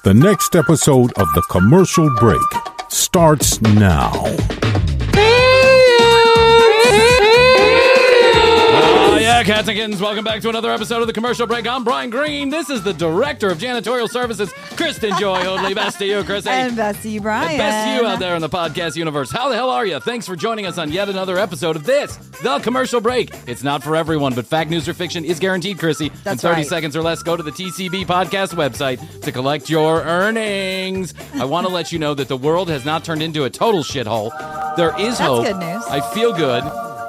The next episode of The Commercial Break starts now. Cats and kittens, welcome back to another episode of The Commercial Break. I'm Brian Green. This is the Director of Janitorial Services, Kristen Joy Hoadley. Best to you, Krissy. And best to you, Brian. And best to you out there in the podcast universe. How the hell are you? Thanks for joining us on yet another episode of this, The Commercial Break. It's not for everyone, but fact, news, or fiction is guaranteed, Krissy. That's in 30 right. seconds or less, go to the TCB podcast website to collect your earnings. I want to let you know that the world has not turned into a total shithole. There is hope. That's good news. I feel good.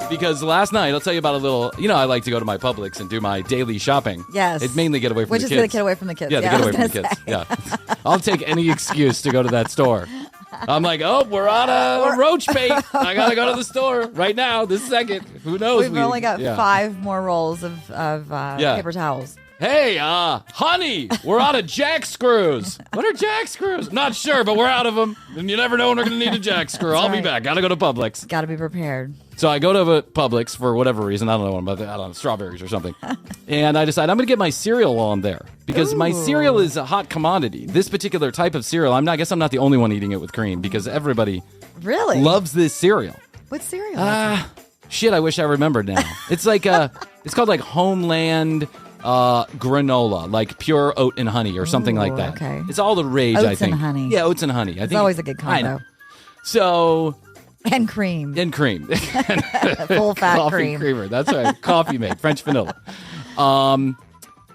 Because last night, I'll tell you about a little, I like to go to my Publix and do my daily shopping. Yes. It mainly get away from Which the is kids. to get away from the kids. Yeah, to get away from the kids. Yeah. I'll take any excuse to go to that store. I'm like, we're out of roach bait. I got to go to the store right now, this second. Who knows? We've only got 5 more rolls of paper towels. Hey, honey, we're out of jack screws. What are jack screws? Not sure, but we're out of them. And you never know when we're going to need a jack screw. I'll be back. Got to go to Publix. Got to be prepared. So I go to Publix for whatever reason. I don't know, I don't know, strawberries or something. And I decide I'm going to get my cereal while I'm there. Because my cereal is a hot commodity. This particular type of cereal, I guess I'm not the only one eating it with cream. Because everybody loves this cereal. What cereal? Shit, I wish I remembered now. It's like, it's called like Homeland granola, like pure oat and honey or something like that. Okay. It's all the rage, Oats I think. and honey. Yeah, oats and honey. I think It's always a good I know. combo. So... And cream. And cream. Full fat Coffee cream. creamer. That's right. Coffee mate. French vanilla.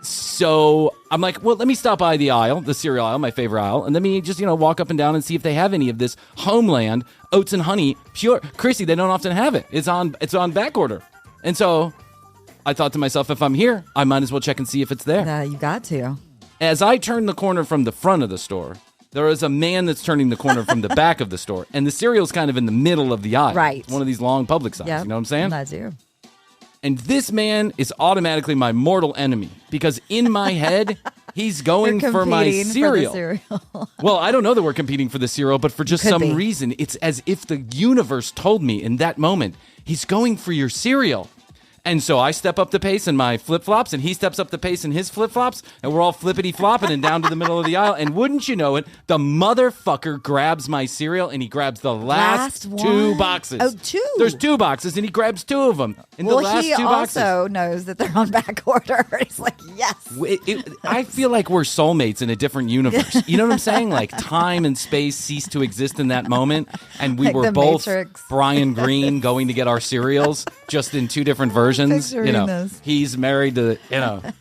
So I'm like, well, let me stop by the aisle, the cereal aisle, my favorite aisle, and let me just, walk up and down and see if they have any of this Homeland oats and honey pure. Krissy, they don't often have it. It's on back order. And so I thought to myself, if I'm here, I might as well check and see if it's there. You got to. As I turned the corner from the front of the store, there is a man that's turning the corner from the back of the store, and the cereal's kind of in the middle of the aisle. Right. One of these long public signs. Yep. You know what I'm saying? I do. And this man is automatically my mortal enemy because in my head, he's going for my cereal. For the cereal. Well, I don't know that we're competing for the cereal, but for just some be. reason, it's as if the universe told me in that moment, he's going for your cereal. And so I step up the pace in my flip-flops, and he steps up the pace in his flip-flops, and we're all flippity-flopping and down to the middle of the aisle. And wouldn't you know it, the motherfucker grabs my cereal, and he grabs the last 2 boxes. Oh, 2? There's 2 boxes, and he grabs 2 of them. In the last 2 boxes. He also knows that they're on back order. He's like, yes. I feel like we're soulmates in a different universe. You know what I'm saying? Like time and space cease to exist in that moment, and we Like were the both Matrix. Brian Green going to get our cereals, just in 2 different versions. Picturing this. He's married to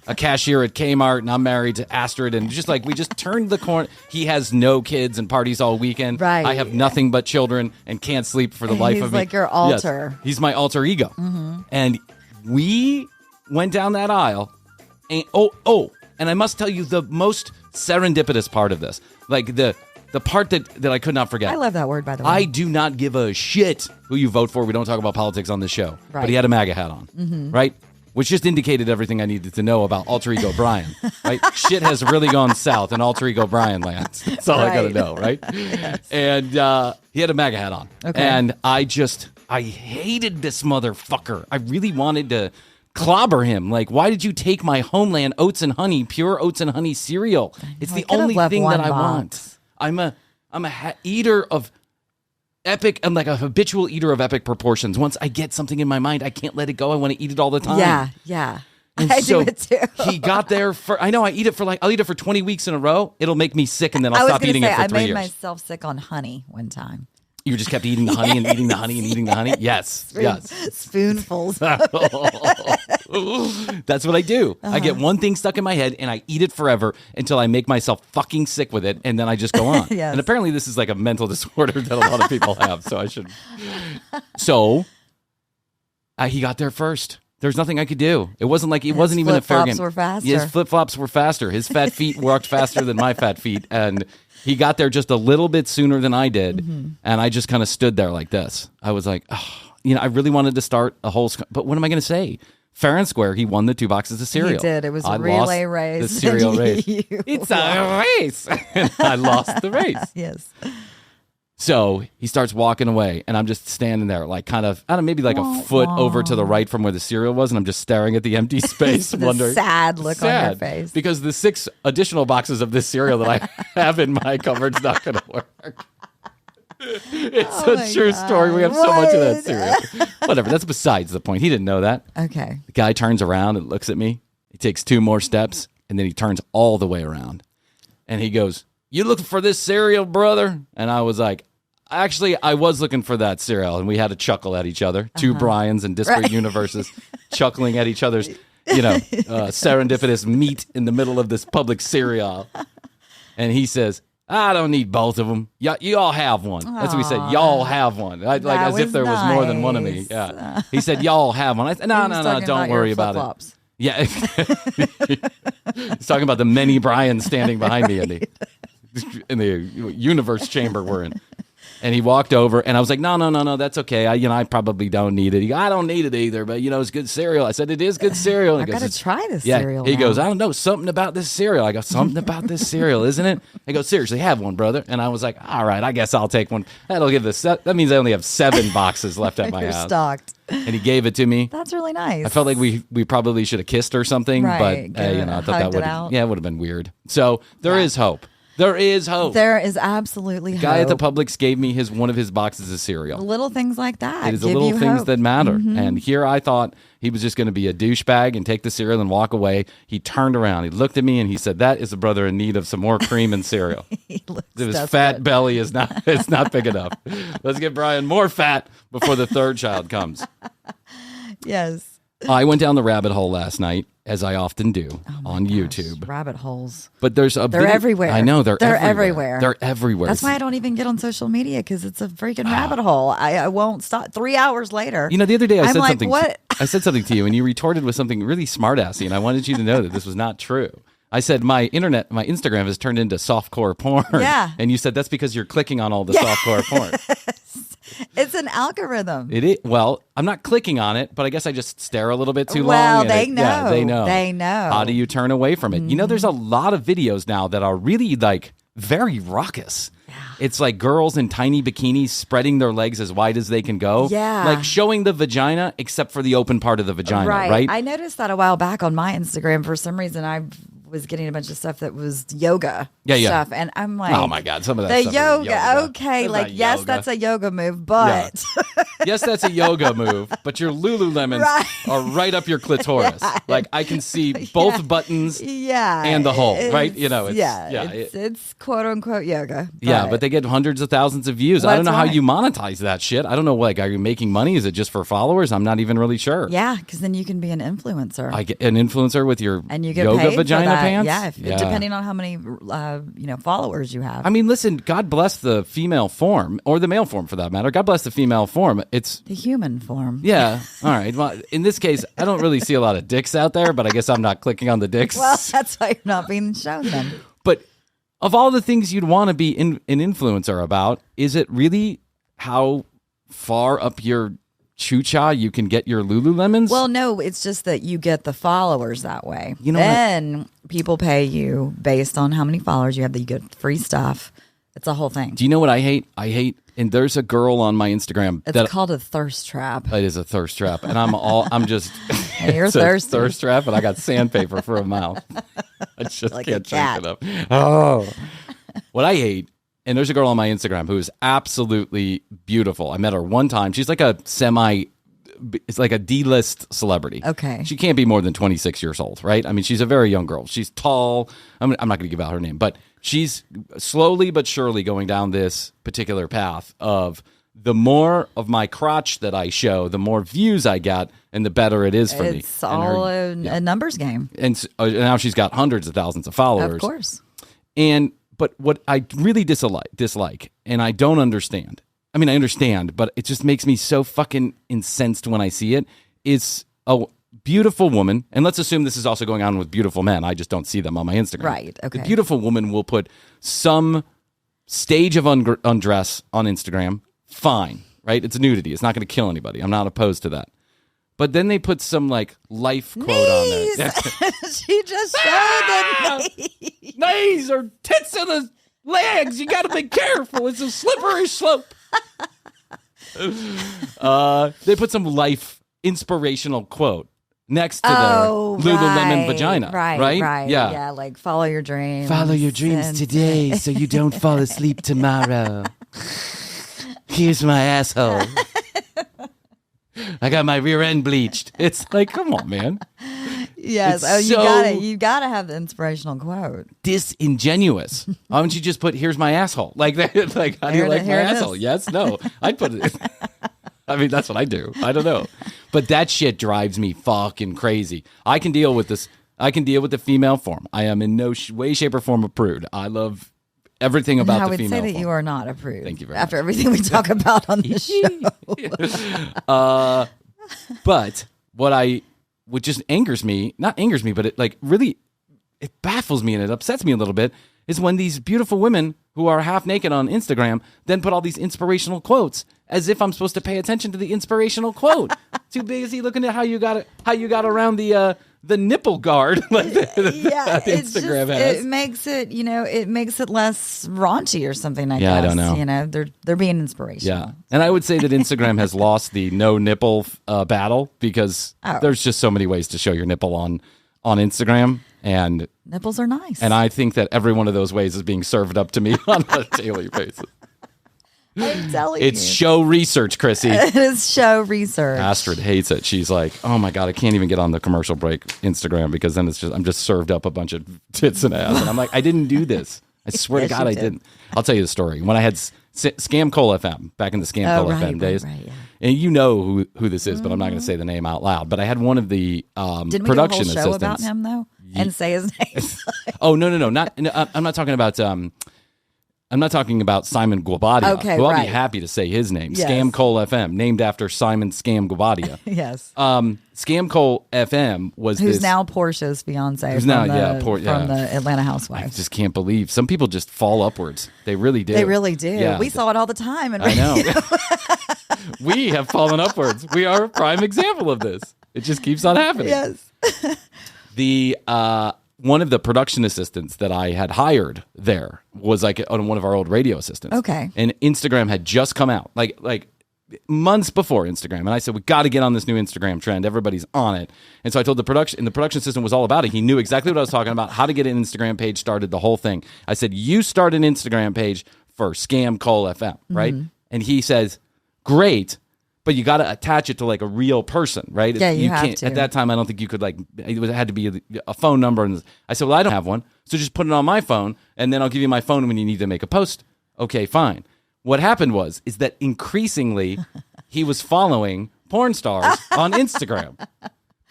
a cashier at Kmart, and I'm married to Astrid, and just like we just turned the corner. He has no kids and parties all weekend. Right. I have nothing but children and can't sleep for the life of me. He's like your alter. Yes. He's my alter ego. Mm-hmm. And we went down that aisle, and and I must tell you the most serendipitous part of this, like the part that I could not forget. I love that word, by the way. I do not give a shit who you vote for. We don't talk about politics on this show. Right. But he had a MAGA hat on, right? Which just indicated everything I needed to know about alter ego Brian, right? Shit has really gone south in alter ego Brian lands. That's all I got to know, right? Yes. And he had a MAGA hat on. Okay. And I hated this motherfucker. I really wanted to clobber him. Like, why did you take my Homeland oats and honey, pure oats and honey cereal? It's the only thing that I want. I'm a eater of epic. I'm like a habitual eater of epic proportions. Once I get something in my mind, I can't let it go. I want to eat it all the time. Yeah. And I so do it too. He got there for. I know. I'll eat it for 20 weeks in a row. It'll make me sick, and then I'll stop eating it for 3 years. I made myself sick on honey one time. You just kept eating the honey and eating the honey and eating the honey? Yes. Spoonfuls. That's what I do. I get one thing stuck in my head and I eat it forever until I make myself fucking sick with it, and then I just go on. Yes. And apparently this is like a mental disorder that a lot of people have, so I should. So he got there first. There's nothing I could do. It wasn't like it wasn't even a fair game. Flip-flops were faster. His flip-flops were faster. His fat feet walked faster than my fat feet, and he got there just a little bit sooner than I did, and I just kind of stood there like this. I was like, I really wanted to start a whole, but what am I going to say? Fair and square, he won the 2 boxes of cereal. He did. It was I a relay lost race. The cereal race. You It's a race. And I lost the race. Yes. So he starts walking away, and I'm just standing there, like kind of, I don't know, maybe like a foot over to the right from where the cereal was, and I'm just staring at the empty space, wondering. Sad look on your face. Because the 6 additional boxes of this cereal that I have in my cupboard's not going to work. It's a true story. We have so much of that cereal. Whatever, that's besides the point. He didn't know that. Okay. The guy turns around and looks at me. He takes 2 more steps, and then he turns all the way around. And he goes, "You looking for this cereal, brother?" And I was like, actually, I was looking for that cereal. And we had a chuckle at each other. 2 Bryans in disparate universes chuckling at each other's, serendipitous meet in the middle of this public cereal. And he says, "I don't need both of them. You all have one." That's what he said. Y'all have one. Like as if there was more than one of me. Yeah. He said, "Y'all have one." I said, no, don't worry about it. Yeah. He's talking about the many Bryans standing behind me in the universe chamber we're in. And he walked over, and I was like, no, that's okay. I probably don't need it. He goes, "I don't need it either, but, it's good cereal." I said, "It is good cereal." And I got to try this yeah. cereal He now. goes, "I don't know, something about this cereal." I go, "Something about this cereal, isn't it?" I go, "Seriously, have one, brother." And I was like, "All right, I guess I'll take one." That means I only have 7 boxes left at my You're house. stocked. And he gave it to me. That's really nice. I felt like we probably should have kissed or something, right. but I thought that would have been weird. So there is hope. There is hope. There is absolutely hope. The guy at the Publix gave me one of his boxes of cereal. Little things like that. It is the little things that matter. Mm-hmm. And here I thought he was just going to be a douchebag and take the cereal and walk away. He turned around. He looked at me and he said, "That is a brother in need of some more cream and cereal." His fat belly is not big enough. Let's get Bryan more fat before the 3rd child comes. Yes. I went down the rabbit hole last night, as I often do, on YouTube. Rabbit holes. But they're everywhere. I know, they're everywhere. They're everywhere. That's why I don't even get on social media, because it's a freaking rabbit hole. I won't stop. 3 hours later. The other day I said like, something. What? I said something to you, and you retorted with something really smart-assy, and I wanted you to know that this was not true. I said my Instagram has turned into softcore porn. Yeah. And you said that's because you're clicking on all the softcore porn. It's an algorithm. It is. Well, I'm not clicking on it, but I guess I just stare a little bit too long. Well, they know. Yeah, they know. They know. How do you turn away from it? Mm-hmm. There's a lot of videos now that are really very raucous. Yeah. It's like girls in tiny bikinis spreading their legs as wide as they can go. Yeah. Like showing the vagina except for the open part of the vagina, right? I noticed that a while back on my Instagram. For some reason, I was getting a bunch of stuff that was yoga stuff, and I'm like, oh my god, some of that the stuff yoga. Okay, that's like yes, yoga. That's a yoga move, but yes, that's a yoga move, but your Lululemons are right up your clitoris. Yeah. Like I can see both buttons, and the hole, right? It's quote unquote yoga. But they get hundreds of thousands of views. I don't know how you monetize that shit. I don't know. Are you making money? Is it just for followers? I'm not even really sure. Yeah, because then you can be an influencer. I get an influencer with your and you get yoga paid vagina for that. pants. Yeah, depending on how many followers you have. I mean, listen. God bless the female form, or the male form for that matter. God bless the female form. It's the human form. Yeah. All right. Well, in this case, I don't really see a lot of dicks out there, but I guess I'm not clicking on the dicks. Well, that's why you're not being shown them. But of all the things you'd want to be an influencer about, is it really how far up your choo-cha you can get your Lululemons? Well, no, it's just that you get the followers that way. Then people pay you based on how many followers you have, that you get free stuff. It's a whole thing. Do you know what I hate? And there's a girl on my Instagram. It's called a thirst trap. It is a thirst trap. And I'm just... You're thirsty. Thirst trap, and I got sandpaper for a mouth. I just like can't drink it up. Oh. What I hate, and there's a girl on my Instagram who is absolutely beautiful. I met her one time. She's like it's like a D-list celebrity. Okay. She can't be more than 26 years old, right? I mean, she's a very young girl. She's tall. I'm not going to give out her name, but she's slowly but surely going down this particular path of the more of my crotch that I show, the more views I get, and the better it is for me. It's all a numbers game. And now she's got hundreds of thousands of followers. Of course. But what I really dislike, and I don't understand, I mean, I understand, but it just makes me so fucking incensed when I see it, is a beautiful woman, and let's assume this is also going on with beautiful men. I just don't see them on my Instagram. Right, okay. The beautiful woman will put some stage of undress on Instagram. Fine, right? It's nudity. It's not going to kill anybody. I'm not opposed to that. But then they put some life quote on there. She just showed the knees. Knees or tits in the legs. You got to be careful. It's a slippery slope. They put some life inspirational quote next to their Lululemon vagina. Right. Yeah, like follow your dreams. Follow your dreams today so you don't fall asleep tomorrow. Here's my asshole. I got my rear end bleached. It's like, come on, man. Yes. You gotta have the inspirational quote. Disingenuous. Why don't you just put "Here's my asshole"? Like that. Like, how do you like my asshole? Yes, no. I'd put it. I mean, that's what I do. I don't know, but that shit drives me fucking crazy. I can deal with this. I can deal with the female form. I am in no way, shape, or form a prude. I love everything about the female form. I would say that you are not a prude. Thank you very much. After everything we talk about on this show. But what just not angers me, but it baffles me and it upsets me a little bit, is when these beautiful women who are half naked on Instagram then put all these inspirational quotes as if I'm supposed to pay attention to the inspirational quote. Too busy looking at how you got around the nipple guard like that Instagram has. It makes it, it makes it less raunchy or something, I guess. I don't know. They're being inspirational. Yeah. And I would say that Instagram has lost the no nipple battle because there's just so many ways to show your nipple on Instagram, and nipples are nice. And I think that every one of those ways is being served up to me on a daily basis. I'm telling you. It's show research, Krissy. It is show research. Astrid hates it. She's like, oh my God, I can't even get on the commercial break Instagram because then I'm just served up a bunch of tits and ass. And I'm like, I didn't do this. I swear to God I didn't. I'll tell you the story. When I had Scam Cole FM, back in the Scam Cole FM days. Right, yeah. And you know who this is, but I'm not going to say the name out loud. But I had one of the Didn't production we do a whole assistants. show about him, though? And say his name? Oh, no. I'm not talking about... I'm not talking about Simon Guobadia, who I'll be happy to say his name. Yes. Scam Cole FM, named after Simon Scam Guobadia. Yes. Scam Cole FM was who's now Portia's fiance from the Atlanta Housewives. I just can't believe. Some people just fall upwards. They really do. They really do. Yeah. We saw it all the time. And I know. We have fallen upwards. We are a prime example of this. It just keeps on happening. Yes. One of the production assistants that I had hired there was like one of our old radio assistants. Okay. And Instagram had just come out, like months before Instagram. And I said, we got to get on this new Instagram trend. Everybody's on it. And so I told the production assistant was all about it. He knew exactly what I was talking about, how to get an Instagram page started, the whole thing. I said, you start an Instagram page for Scam Cole FM, right? Mm-hmm. And he says, great. But you got to attach it to like a real person, right? Yeah, you have to. At that time, I don't think you could it had to be a phone number. And I said, well, I don't have one. So just put it on my phone and then I'll give you my phone when you need to make a post. Okay, fine. What happened is that increasingly he was following porn stars on Instagram.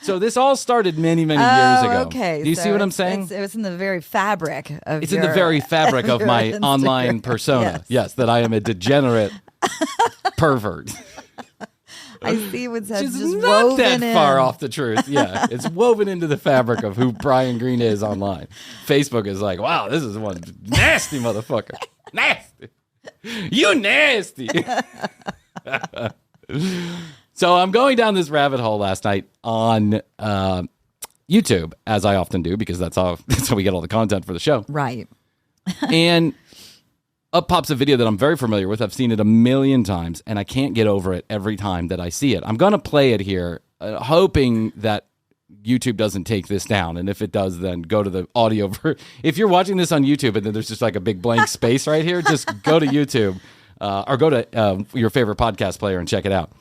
So this all started many, many years ago. Okay. Do you see what I'm saying? It was in the very fabric of It's in the very fabric of my Instagram. Online persona. Yes, that I am a degenerate pervert. I see what's just not woven that far off the truth. Yeah, it's woven into the fabric of who Bryan Green is online. Facebook is like, wow, this is one nasty motherfucker. Nasty. You nasty. So I'm going down this rabbit hole last night on YouTube, as I often do, because that's how we get all the content for the show. Right. And up pops a video that I'm very familiar with. I've seen it a million times, and I can't get over it every time that I see it. I'm going to play it here, hoping that YouTube doesn't take this down. And if it does, then go to the audio. If you're watching this on YouTube and then there's just like a big blank space right here, just go to YouTube or go to your favorite podcast player and check it out.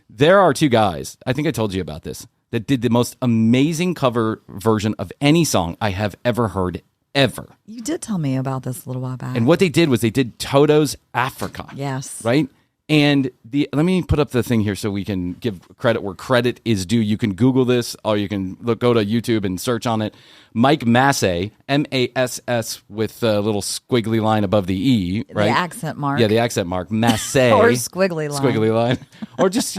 There are two guys, I think I told you about this, that did the most amazing cover version of any song I have ever heard ever. You did tell me about this a little while back. And what they did was they did Toto's Africa. Yes. Right? And let me put up the thing here so we can give credit where credit is due. You can Google this, or you can go to YouTube and search on it. Mike Masse, M-A-S-S with a little squiggly line above the E, right? The accent mark. Yeah, the accent mark. Masse. Or squiggly line. Squiggly line. Or just,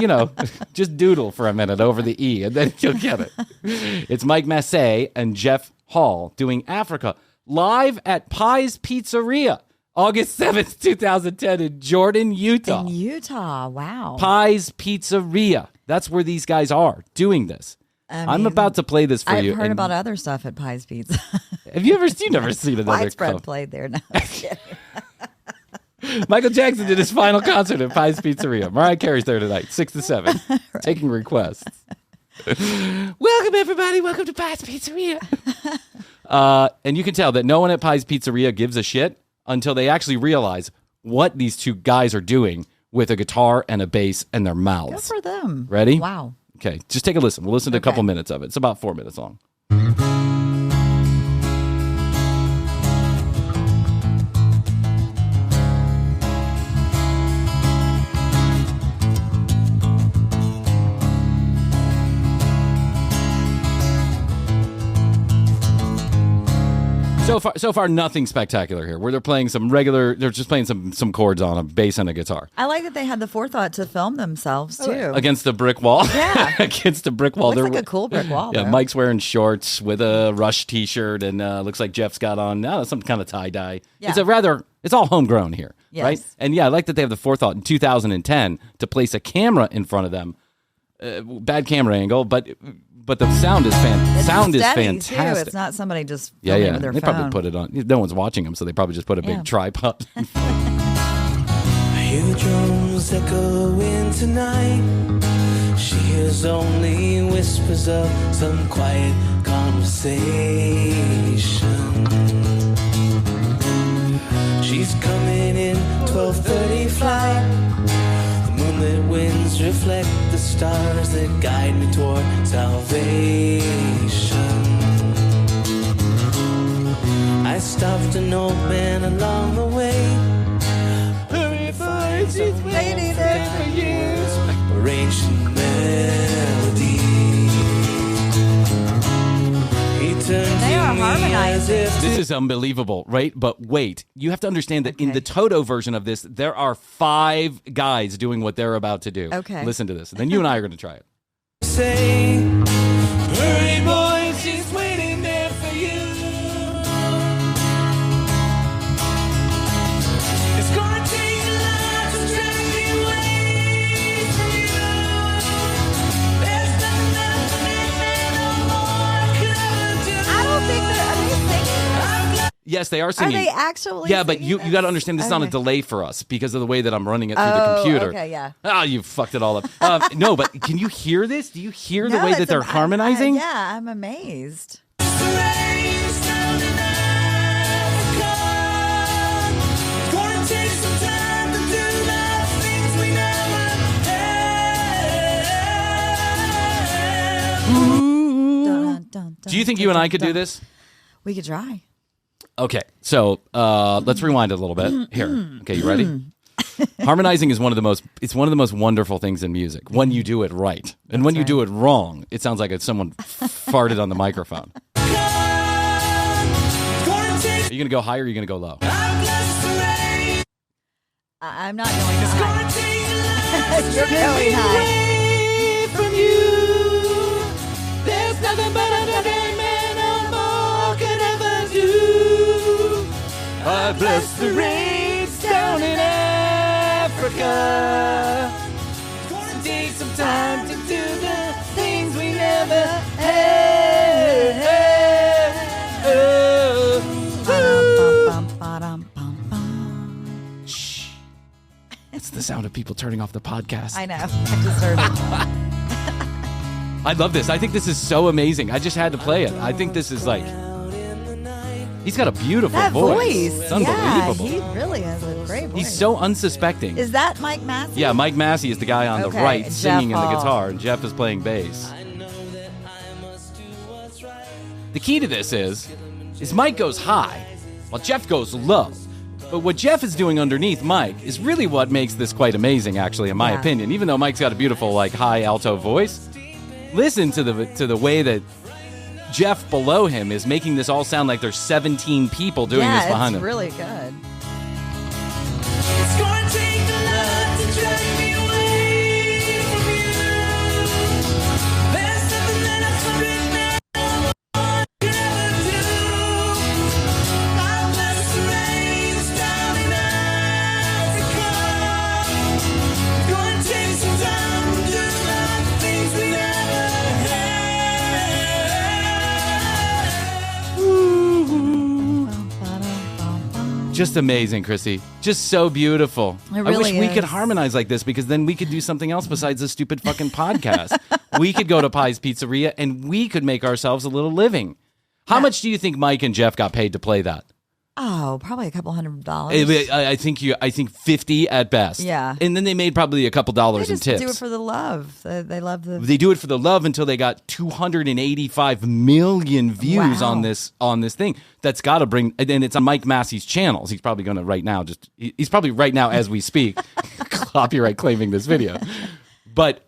just doodle for a minute over the E, and then you'll get it. It's Mike Masse and Jeff Hall doing Africa live at Pie's Pizzeria. August 7th, 2010 in Jordan, Utah. In Utah, wow. Pie's Pizzeria. That's where these guys are doing this. I'm about to play this for you. I've heard about other stuff at Pies Pizza. Have you never seen another Widespread club? played there. No, I'm kidding. Michael Jackson did his final concert at Pies Pizzeria. Mariah Carey's there tonight, 6 to 7, taking requests. Welcome, everybody. Welcome to Pies Pizzeria. And you can tell that no one at Pies Pizzeria gives a shit until they actually realize what these two guys are doing with a guitar and a bass and their mouths. Good for them. Ready? Wow. Okay, just take a listen. We'll listen to a couple minutes of it. It's about 4 minutes long. So far, nothing spectacular here. Where they're playing they're just playing some chords on a bass and a guitar. I like that they had the forethought to film themselves too. Against the brick wall. Yeah. Against the brick wall. Looks like a cool brick wall. Yeah, though. Mike's wearing shorts with a Rush t-shirt, and looks like Jeff's got on some kind of tie-dye. Yeah. It's all homegrown here, Yes. right? And yeah, I like that they have the forethought in 2010 to place a camera in front of them. Bad camera angle, but the sound is fantastic. Too. It's not somebody just Yeah. filming with their They phone. probably put it on. No one's watching them, so they probably just put a big tripod. I hear the drums echoing tonight. She hears only whispers of some quiet conversation. She's coming in 12:30 flight. The moonlit winds reflect the stars that guide me toward salvation. I stopped an old man along the way. Hurry, boy, she's waiting there for years. Arranged a melody. He turned They to are me harmonizing. as if This is unbelievable, right? But wait, you have to understand that in the Toto version of this, there are 5 guys doing what they're about to do. Okay. Listen to this. And then you and I are going to try it. say, hurry, boy, she's waiting there for you. It's gonna take a lot to drag me away from you. There's nothing that no more could ever do. I don't think are they singing? Yes, they are Are singing. they actually Yeah, but singing you this? got to understand this is on a Okay. delay for us because of the way that I'm running it through the computer. Okay, yeah. Oh, you fucked it all up. No, but can you hear this? Do you hear the No, way that it's they're harmonizing? yeah, I'm amazed. Dun, dun, Do you think you and I could do this? We could try. Okay, so let's rewind a little bit here. Okay, you ready? Harmonizing is one of the most wonderful things in music when you do it right, and when you do it wrong, it sounds like someone farted on the microphone. Are you gonna go high or are you gonna go low? I'm not going high. You're going high. From you, there's nothing but a man no more could ever do. I bless the rains down in Africa. So take some time to do the things we never had. Shh. It's the sound of people turning off the podcast. I know. I just heard it. I love this. I think this is so amazing. I just had to play it. I think this is like, he's got a beautiful That voice. It's unbelievable. Yeah, he really has a great voice. He's so unsuspecting. Is that Mike Massey? Yeah, Mike Massey is the guy on the Okay, right Jeff singing in the Hall. guitar, and Jeff is playing bass. The key to this is Mike goes high, while Jeff goes low. But what Jeff is doing underneath Mike is really what makes this quite amazing, actually, in my Yeah. opinion. Even though Mike's got a beautiful, like, high alto voice, listen to the way that Jeff below him is making this all sound like there's 17 people doing this behind him. it's really good. It's gonna take a lot to drag me away from you. There's nothing that a hundred men could ever do. I bless the rains down in Africa. It's gonna take some time to do the things we never had. Just amazing, Krissy. Just so beautiful. It really I wish we is. could harmonize like this, because then we could do something else besides this stupid fucking podcast. We could go to Pi's Pizzeria and we could make ourselves a little living. How much do you think Mike and Jeff got paid to play that? Oh, probably a couple $100. I think 50 at best. Yeah. And then they made probably a couple dollars They in just tips. do it for the love. They love the. They do it for the love until they got 285 million views Wow. on this thing. That's got to bring, and it's on Mike Massey's channels. He's probably going to right now, he's probably right now as we speak, copyright claiming this video. But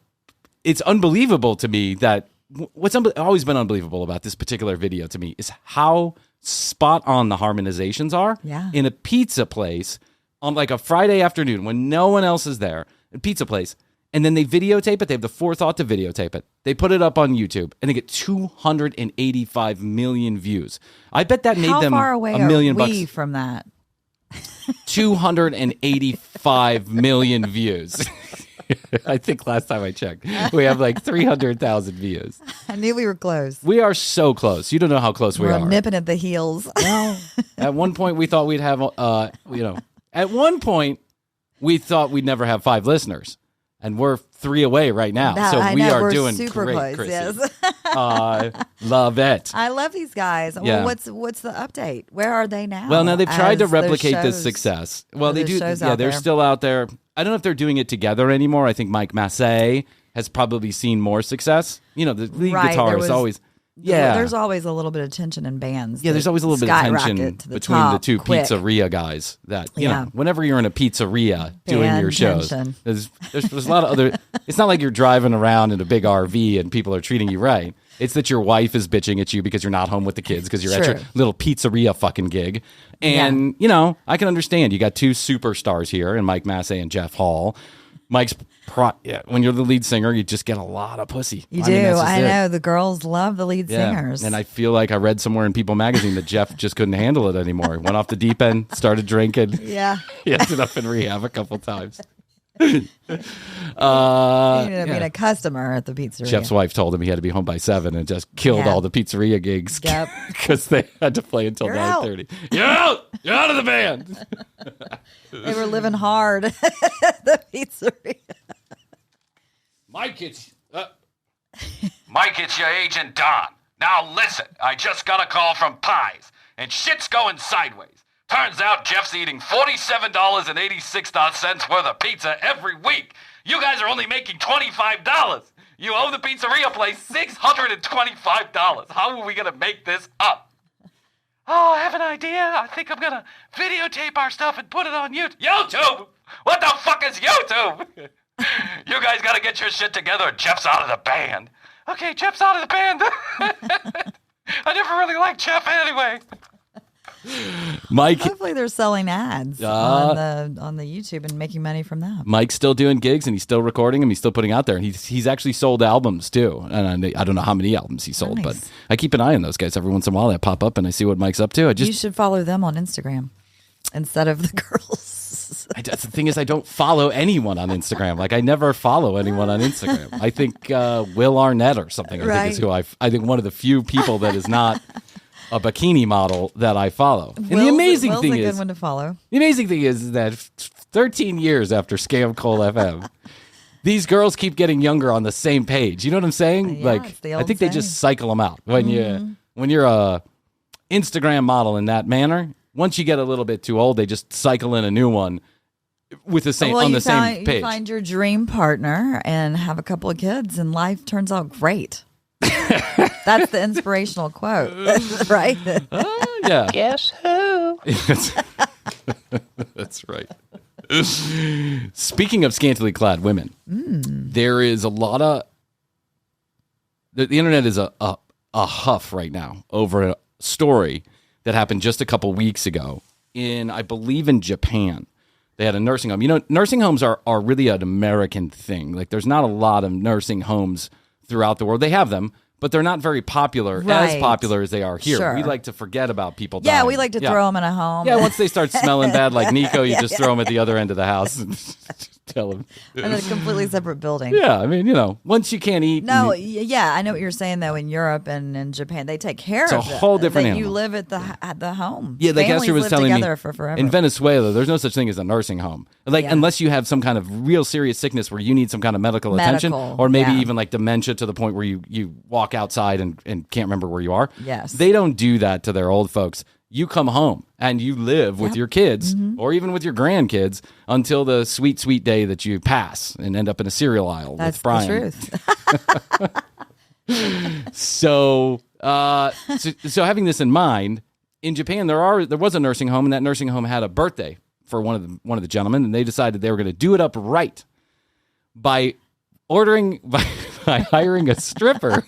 it's unbelievable to me that what's always been unbelievable about this particular video to me is how spot on the harmonizations are in a pizza place on like a Friday afternoon when no one else is there, a pizza place. And then they videotape it. They have the forethought to videotape it. They put it up on YouTube, and they get 285 million views. I bet that made them How far away $1 million are we bucks. from that? 285 million views. I think last time I checked, we have like 300,000 views. I knew we were close. We are so close. You don't know how close we We're are. nipping at the heels. Well, at one point we thought we'd have, at one point we thought we'd never have 5 listeners. And we're 3 away right now. That- so I we know, are we're doing super great, close, Krissy. yes. Love it. I love these guys. Yeah. Well, what's the update? Where are they now? Well, now they've tried to as their replicate this shows- success. Well, they their do. shows Yeah, out they're there? still out there. I don't know if they're doing it together anymore. I think Mike Masse has probably seen more success. You know, the lead Right, guitar there is was- always. Yeah. There's always a little bit of tension in bands. Yeah, there's that always a little bit of skyrocket tension to the between the top two quick. pizzeria guys. That you Yeah. know, whenever you're in a pizzeria doing Band your shows, tension. there's a lot of other. It's not like you're driving around in a big RV and people are treating you right. It's that your wife is bitching at you because you're not home with the kids because you're at your True. little pizzeria fucking gig. And you know, I can understand. You got 2 superstars here, in Mike Masse and Jeff Hall. Mike's when you're the lead singer, you just get a lot of pussy. You I do. mean, that's just I it. know. The girls love the lead Yeah. singers. And I feel like I read somewhere in People magazine that Jeff just couldn't handle it anymore. Went off the deep end, started drinking. yeah. He ended up in rehab a couple times. He ended up being a customer at the pizzeria. Jeff's wife told him he had to be home by 7 and just killed Yeah. all the pizzeria gigs Yep. because they had to play until You're out. 9:30. You're out! You're out of the band! They were living hard at the pizzeria. Mike, it's your Agent Don. Now listen, I just got a call from Pies, and shit's going sideways. Turns out Jeff's eating $47.86 worth of pizza every week. You guys are only making $25. You owe the pizzeria place $625. How are we gonna make this up? Oh, I have an idea. I think I'm gonna videotape our stuff and put it on YouTube. YouTube? What the fuck is YouTube? You guys gotta get your shit together. Jeff's out of the band. Okay, Jeff's out of the band. I never really liked Jeff anyway. Mike, Hopefully they're selling ads on the YouTube and making money from that. Mike's still doing gigs and he's still recording them. He's still putting out there. And he's actually sold albums too. And I don't know how many albums he sold, Nice. but I keep an eye on those guys every once in a while. They pop up and I see what Mike's up to. You should follow them on Instagram instead of the girls. The thing is, I don't follow anyone on Instagram. Like I never follow anyone on Instagram. I think Will Arnett or something. I think is who I think one of the few people that is not a bikini model that I follow. And the amazing Will's thing a good is, one to follow. the amazing thing is that 13 years after Scam Cole FM, these girls keep getting younger on the same page. You know what I'm saying? Yeah, like it's the I old think they saying. just cycle them out when you're a Instagram model in that manner. Once you get a little bit too old, they just cycle in a new one with the same You same page. You find your dream partner and have a couple of kids, and life turns out great. That's the inspirational quote, right? Yeah. Guess who? That's right. Speaking of scantily clad women, there is a lot of the internet is a huff right now over a story that happened just a couple weeks ago I believe in Japan. They had a nursing home. You know, nursing homes are really an American thing. Like there's not a lot of nursing homes throughout the world. They have them, but they're not very popular, as Right. popular as they are here. Sure. We like to forget about people Yeah, dying. we like to throw them in a home. Yeah, once they start smelling bad like Nico, you just throw them at the other end of the house and tell him. In a completely separate building. Yeah, I mean, once you can't eat. No, yeah, I know what you're saying though. In Europe and in Japan, they take care of it. It's a whole different animal. You live at the home. Yeah, the Esther was telling me for forever. in Venezuela, there's no such thing as a nursing home. Like unless you have some kind of real serious sickness where you need some kind of medical attention, or maybe even like dementia to the point where you walk outside and can't remember where you are. Yes, they don't do that to their old folks. You come home and you live with your kids or even with your grandkids until the sweet, sweet day that you pass and end up in a cereal aisle with Bryan. The truth. So having this in mind, in Japan there was a nursing home, and that nursing home had a birthday for one of the gentlemen, and they decided they were going to do it up right by hiring a stripper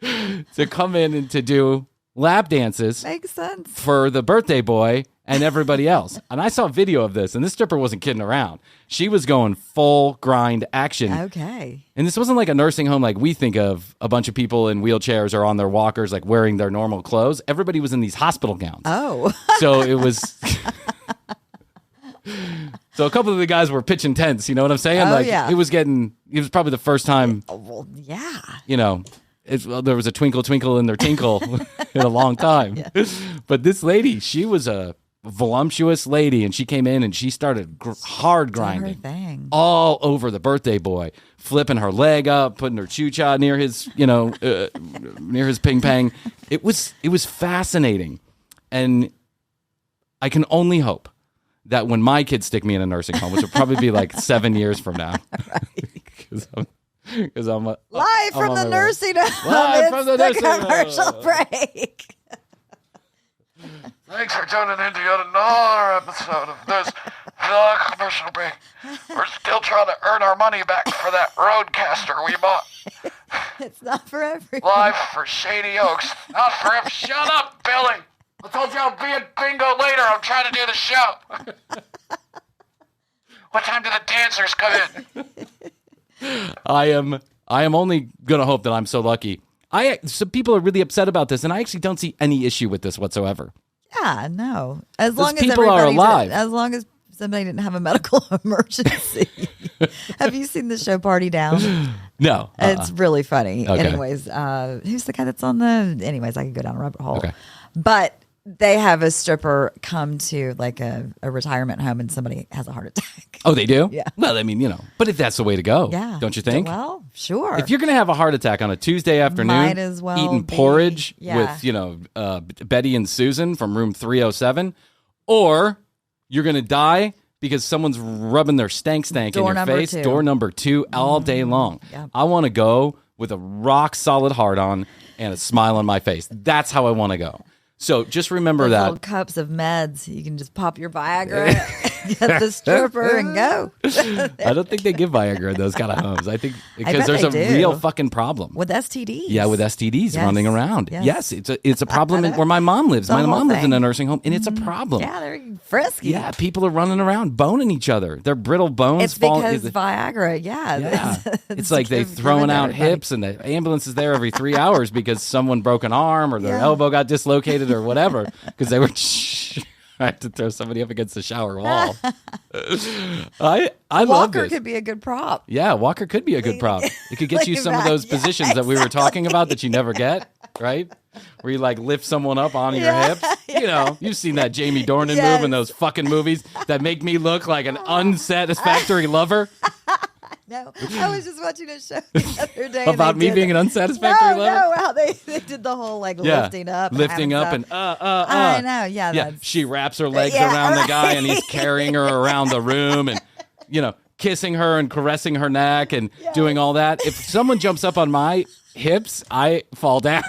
to come in and to do lap dances. Makes sense. For the birthday boy and everybody else. And I saw a video of this, and this stripper wasn't kidding around. She was going full grind action. Okay. And this wasn't like a nursing home like we think of, a bunch of people in wheelchairs or on their walkers, like wearing their normal clothes. Everybody was in these hospital gowns. Oh. So it was... So a couple of the guys were pitching tents, you know what I'm saying? It was probably the first time. Well, yeah. There was a twinkle, twinkle in their tinkle in a long time. Yes. But this lady, she was a voluptuous lady, and she came in and she started hard grinding all over the birthday boy, flipping her leg up, putting her chucha near his, near his ping pang. It was fascinating, and I can only hope that when my kids stick me in a nursing home, which will probably be like 7 years from now, because I'm live from the nursing home. Live from the nursing home. Commercial break. Thanks for tuning in to yet another episode of this The Commercial Break. We're still trying to earn our money back for that Roadcaster we bought. It's not for everyone. Live for Shady Oaks. Not for everyone. Shut up, Billy. I told you I'll be at bingo later. I'm trying to do the show. What time do the dancers come in? I am only gonna hope that I'm so lucky. Some people are really upset about this, and I actually don't see any issue with this whatsoever. Yeah, no. As long as people are alive. As long as somebody didn't have a medical emergency. Have you seen the show Party Down? No. It's really funny. Okay. Anyways, who's the guy that's on the... Anyways, I could go down a rabbit hole. Okay. But they have a stripper come to like a retirement home and somebody has a heart attack. Oh, they do? Yeah. Well, I mean, but if that's the way to go, yeah. Don't you think? Well, sure. If you're going to have a heart attack on a Tuesday afternoon, might as well eating porridge with, Betty and Susan from room 307, or you're going to die because someone's rubbing their stank in your face, door number 2, all day long. Yep. I want to go with a rock solid heart on and a smile on my face. That's how I want to go. So just remember that. Little cups of meds. You can just pop your Viagra, get the stripper, and go. I don't think they give Viagra in those kind of homes. I think because there's a real fucking problem with STDs. Yeah, with STDs running around. Yes, it's a problem where my mom lives. My mom lives in a nursing home, and it's a problem. Yeah, they're frisky. Yeah, people are running around boning each other. Their brittle bones. It's because Viagra. Yeah. It's like they throwing out hips, and the ambulance is there every 3 hours because someone broke an arm or their elbow got dislocated or whatever, because they were I had to throw somebody up against the shower wall. I love Walker this. could be a good prop. Yeah, Walker could be a good prop. It could get you some of those positions that we were talking about that you never get, right? Where you like lift someone up onto your hips. You've seen that Jamie Dornan move in those fucking movies that make me look like an unsatisfactory lover. No, I was just watching a show the other day about me being an unsatisfactory lover. No, how they did the whole lifting up, and I know, yeah. She wraps her legs around the guy, and he's carrying her around the room, and kissing her and caressing her neck and doing all that. If someone jumps up on my hips, I fall down.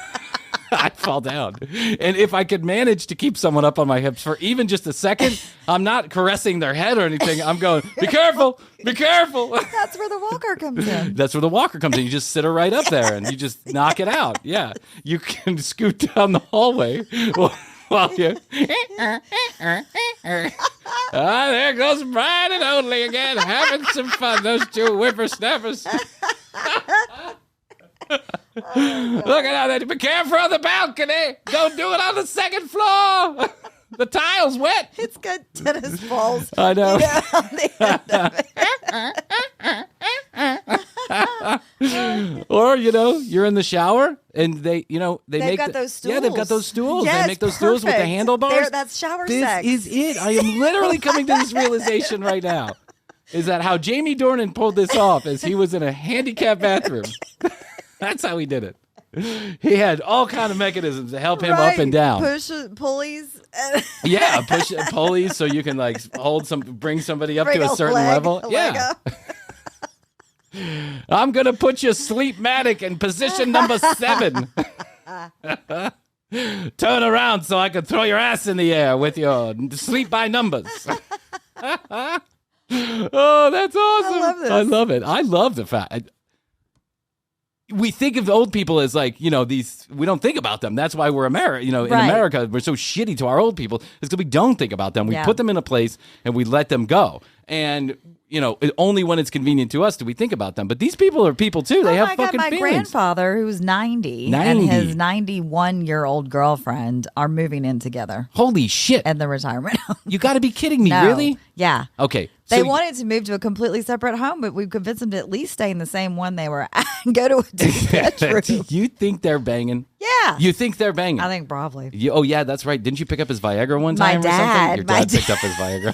I fall down. And if I could manage to keep someone up on my hips for even just a second, I'm not caressing their head or anything. I'm going, be careful, be careful. That's where the walker comes in. That's where the walker comes in. You just sit her right up there and you just knock it out. Yeah. You can scoot down the hallway while you... there goes Bryan and Only again, having some fun. Those two whippersnappers. Look at how they be careful on the balcony. Don't do it on the second floor. The tile's wet. It's got tennis balls. I know. On the end of it. Or, you're in the shower and they've got those stools. Yeah, they've got those stools. Yes, they make those stools with the perfect. handlebars. That's shower this sex. This is it. I am literally coming to this realization right now. Is that how Jamie Dornan pulled this off as he was in a handicapped bathroom? That's how he did it. He had all kind of mechanisms to help him up and down. Push pulleys. Yeah, push pulleys so you can bring somebody up to a certain level. Yeah. I'm going to put you Sleep-matic in position number 7. Turn around so I can throw your ass in the air with your sleep by numbers. Oh, that's awesome. I love this. I love it. I love the fact. We think of old people as these, we don't think about them. That's why we're in America, we're so shitty to our old people. It's because we don't think about them. We put them in a place and we let them go. And, only when it's convenient to us do we think about them. But these people are people too. They have fucking my feelings. grandfather, who's 90, and his 91-year-old girlfriend are moving in together. Holy shit. In the retirement home. You got to be kidding me. No. Really? Yeah. Okay. They wanted to move to a completely separate home, but we convinced them to at least stay in the same one they were at and go to a different bedroom. You think they're banging? Yeah. You think they're banging? I think probably. Oh, yeah, that's right. Didn't you pick up his Viagra one time or something? Your dad picked up his Viagra.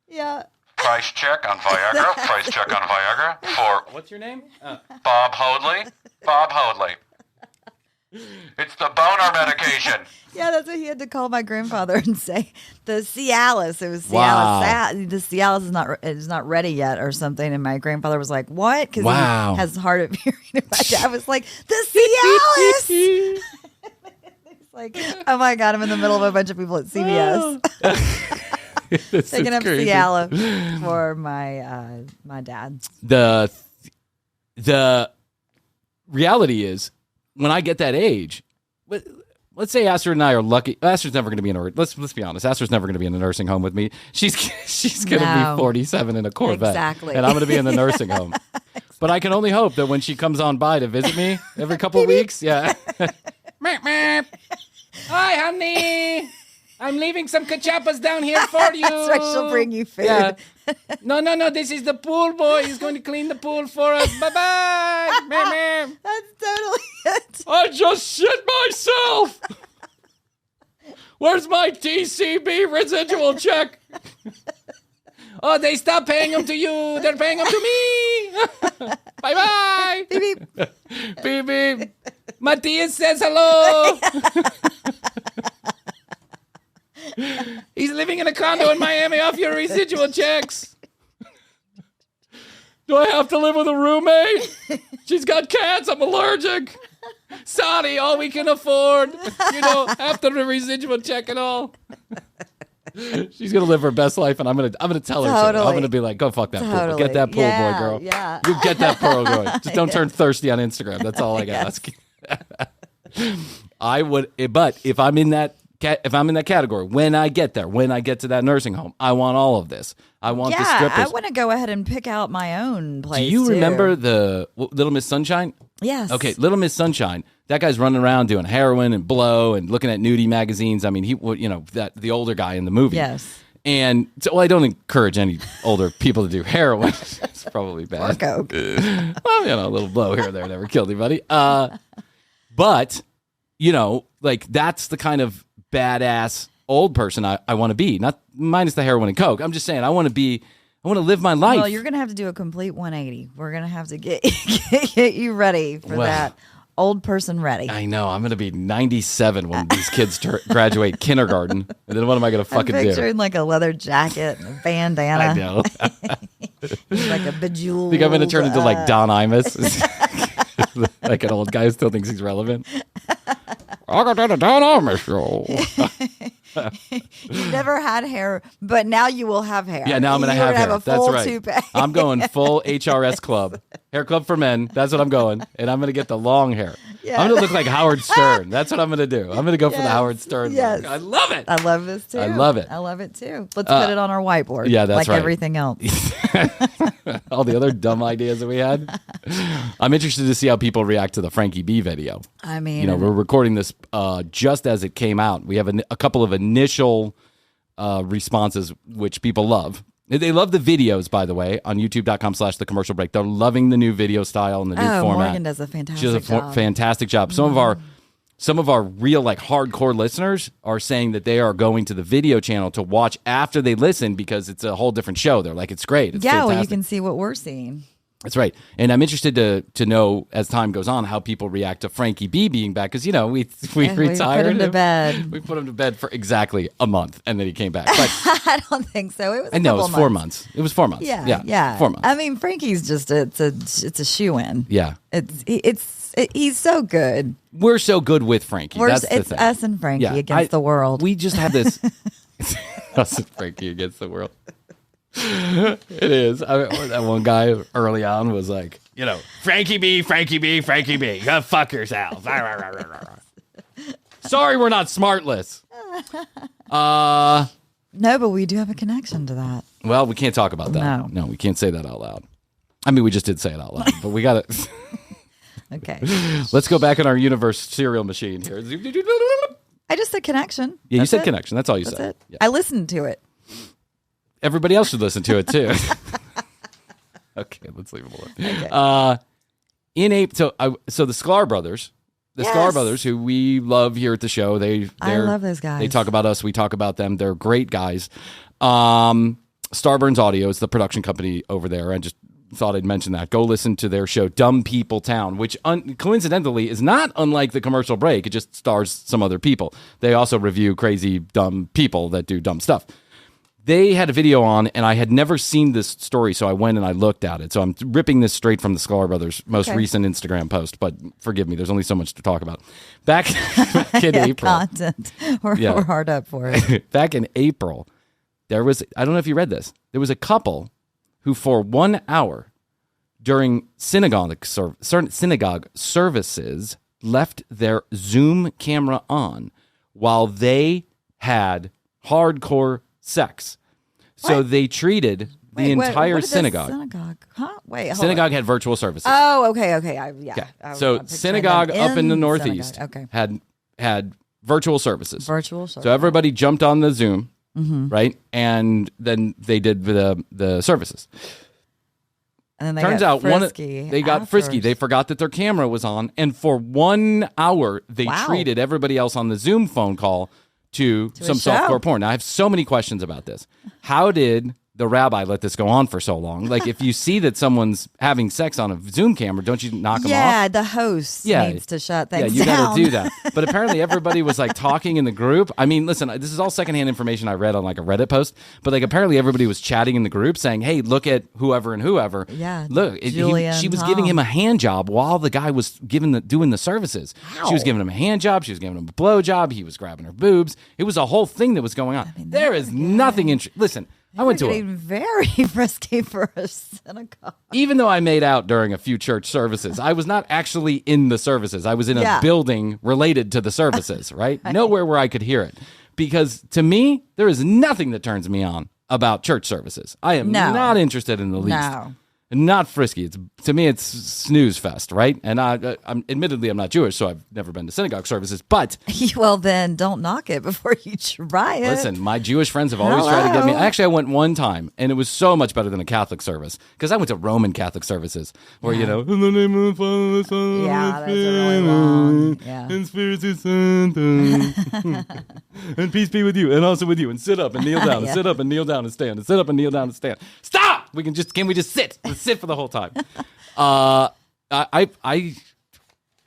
Yeah. Price check on Viagra. Price check on Viagra for What's your name? Bob Hoadley. Bob Hoadley. It's the boner medication. Yeah, that's what he had to call my grandfather and say. The Cialis. It was Cialis. Wow. The Cialis is not ready yet or something. And my grandfather was like, what? Because Wow. he has hard of hearing. And my dad was like, the Cialis. He's like, oh my God, I'm in the middle of a bunch of people at CVS. Picking up Cialis for my dad. The reality is, when I get that age, let's say Astrid and I are lucky. Astrid's never going to be in a. Let's be honest. Astrid's never going to be in a nursing home with me. She's going to be 47 in a Corvette, exactly, and I'm going to be in the nursing home. Exactly. But I can only hope that when she comes on by to visit me every couple of weeks, yeah. Hi, honey. I'm leaving some cachapas down here for you. That's right. She'll bring you food. Yeah. No. This is the pool boy. He's going to clean the pool for us. Bye-bye. That's totally it. I just shit myself. Where's my TCB residual check? Oh, they stopped paying them to you. They're paying them to me. Bye-bye. Beep, beep. Beep, beep. Matthias says hello. He's living in a condo in Miami off your residual checks. Do I have to live with a roommate? She's got cats. I'm allergic. Sorry, all we can afford. After the residual check and all. She's gonna live her best life, and I'm gonna tell her. Totally. I'm gonna be like, go fuck that pool boy. Get that pool boy, girl. Yeah. You get that pool boy. Just don't turn thirsty on Instagram. That's all I got. Yes. I would, but if I'm in that category, when I get there, when I get to that nursing home, I want all of this. I want the strippers. I want to go ahead and pick out my own place. Do you remember the Little Miss Sunshine? Yes. Okay, Little Miss Sunshine. That guy's running around doing heroin and blow and looking at nudie magazines. I mean, the older guy in the movie. Yes. And so, I don't encourage any older people to do heroin. It's probably bad. Or coke. Well, a little blow here or there never killed anybody. But that's the kind of badass old person I want to be. Not minus the heroin and coke. I'm just saying I want to live my life. Well, you're going to have to do a complete 180. We're going to have to get you ready for that. Old person ready. I know. I'm going to be 97 when these kids graduate kindergarten. And then what am I going to fucking do? I'm picturing like a leather jacket and a bandana. I know. Like a bejeweled. I think I'm going to turn into like Don Imus. Like an old guy who still thinks he's relevant. I got that Don Imus show. You never had hair, but now you will have hair. Yeah, now I'm going to have hair. A full That's right. toupee. I'm going full HRS club. Hair club for men. That's what I'm going. And I'm going to get the long hair. Yeah. I'm going to look like Howard Stern. That's what I'm going to do. I'm going to go for the Howard Stern look. I love it. I love this too. I love it. I love it too. Let's put it on our whiteboard. Yeah, that's like right. everything else. All the other dumb ideas that we had. I'm interested to see how people react to the Frankie B video. I mean, we're recording this just as it came out. We have a couple of initial responses, which people love. They love the videos, by the way, on youtube.com/the commercial break. They're loving the new video style and the new format. Morgan does a fantastic She does a fantastic job. Some of our real like hardcore listeners are saying that they are going to the video channel to watch after they listen because it's a whole different show. They're like, it's great. It's fantastic. Well, you can see what we're seeing. That's right. And I'm interested to know as time goes on how people react to Frankie B being back because, we retired. We put him to bed. We put him to bed for exactly a month and then he came back. But I don't think so. It was it was 4 months. It was 4 months. Yeah. 4 months. I mean, Frankie's just it's a shoe-in. Yeah. He's so good. We're so good with Frankie. That's the it's thing. us and Frankie against the world. We just have this us and Frankie against the world. It is. That one guy early on was like, Frankie B, go fuck yourself. Sorry, we're not smartless. No, but we do have a connection to that. Well, we can't talk about that. No, we can't say that out loud. I mean, we just did say it out loud, but we got it. Okay. Let's go back in our universe serial machine here. I just said connection. Yeah, you said connection. That's all you That's said. it. Yeah. I listened to it. Everybody else should listen to it too. Okay, let's leave it alone. Okay. In April, so the Sklar brothers, Sklar brothers, who we love here at the show, I love those guys. They talk about us. We talk about them. They're great guys. Starburns Audio is the production company over there. I just thought I'd mention that. Go listen to their show, Dumb People Town, which coincidentally is not unlike the commercial break. It just stars some other people. They also review crazy, dumb people that do dumb stuff. They had a video on, and I had never seen this story, so I went and I looked at it. So I'm ripping this straight from the Sklar Brothers' most recent Instagram post, but forgive me, there's only so much to talk about. Back in April. Content. We're hard up for it. Back in April, there was, I don't know if you read this, there was a couple who for 1 hour during synagogue services left their Zoom camera on while they had hardcore sex. So they treated the entire synagogue. Huh? Wait, synagogue had virtual services. Oh, okay. So synagogue up in the Northeast had virtual services. So everybody jumped on the Zoom, right? And then they did the services. And then Turns out they got frisky. They forgot that their camera was on, and for 1 hour they treated everybody else on the Zoom phone call to some softcore porn. Now, I have so many questions about this. How did the rabbi let this go on for so long? Like, if you see that someone's having sex on a Zoom camera, don't you knock them off? Yeah, the host needs to shut things down. Yeah, you got to do that. But apparently everybody was like talking in the group. I mean, listen, this is all secondhand information I read on like a Reddit post, but like apparently everybody was chatting in the group saying, hey, look at whoever and whoever. Yeah, look, she was giving him a hand job while the guy was doing the services. Wow. She was giving him a hand job. She was giving him a blow job. He was grabbing her boobs. It was a whole thing that was going on. I mean, there is nothing listen, I went to very frisky for a synagogue. Even though I made out during a few church services, I was not actually in the services. I was in a building related to the services, right? Nowhere where I could hear it. Because to me, there is nothing that turns me on about church services. I am not interested in the least. No. Not frisky. To me, it's snooze fest, right? And I'm admittedly I'm not Jewish, so I've never been to synagogue services. But well, then don't knock it before you try it. Listen, my Jewish friends have always tried to get me. Actually, I went one time, and it was so much better than a Catholic service because I went to Roman Catholic services where in the name of the Father, the Son, that's a really long. And Spirit Sanctum, and peace be with you, and also with you, and sit up and kneel down, and sit up and kneel down and stand, and sit up and kneel down and stand. Stop! Can we just sit? Let's sit for the whole time.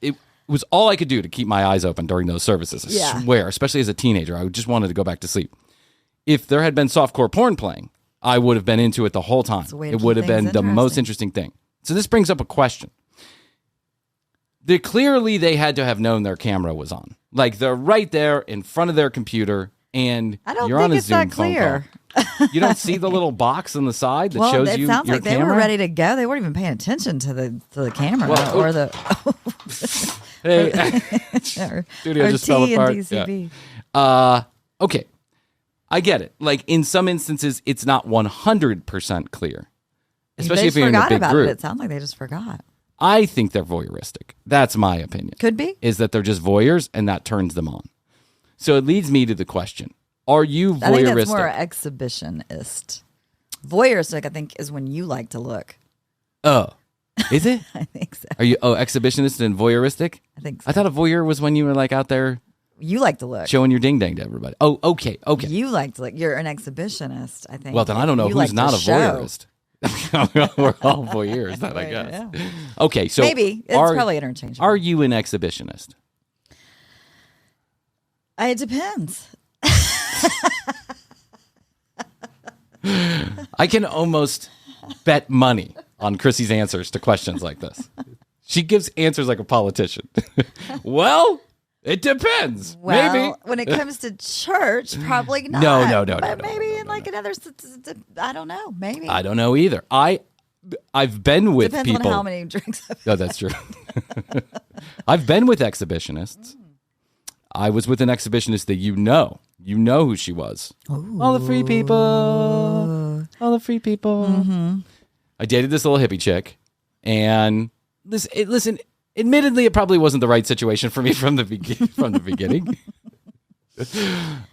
It was all I could do to keep my eyes open during those services. I swear, especially as a teenager, I just wanted to go back to sleep. If there had been softcore porn playing, I would have been into it the whole time. It would have been the most interesting thing. So this brings up a question. Clearly, they had to have known their camera was on. Like, they're right there in front of their computer, and you're on a Zoom phone call. You don't see the little box on the side that shows you your camera? It sounds like they were ready to go. They weren't even paying attention to the camera or the... Hey, studio just fell apart. DCB. Yeah. Okay. I get it. Like in some instances, it's not 100% clear. Especially if you're in a big group. It sounds like they just forgot. I think they're voyeuristic. That's my opinion. Could be. Is that they're just voyeurs and that turns them on. So it leads me to the question. Are you voyeuristic? I think that's more exhibitionist. Voyeuristic, I think, is when you like to look. Oh. Is it? I think so. Are you exhibitionist and voyeuristic? I think so. I thought a voyeur was when you were like out there you like to look. Showing your ding dang to everybody. Oh, okay. You like to look. You're an exhibitionist, I think. Well, then I don't know you who's like not a show. voyeurist. We're all voyeurs, then, I guess. Yeah. Okay, so maybe it's probably interchangeable. Are you an exhibitionist? It depends. I can almost bet money on Krissy's answers to questions like this. She gives answers like a politician. Well, it depends. Well, maybe when it comes to church, probably not. No. But maybe in like another, I don't know. Maybe I don't know either. I've been with depends people. on how many drinks. Oh, that's true. I've been with exhibitionists. I was with an exhibitionist that you know who she was. Ooh. All the free people. All the free people. Mm-hmm. I dated this little hippie chick, and listen. Admittedly, it probably wasn't the right situation for me from the beginning.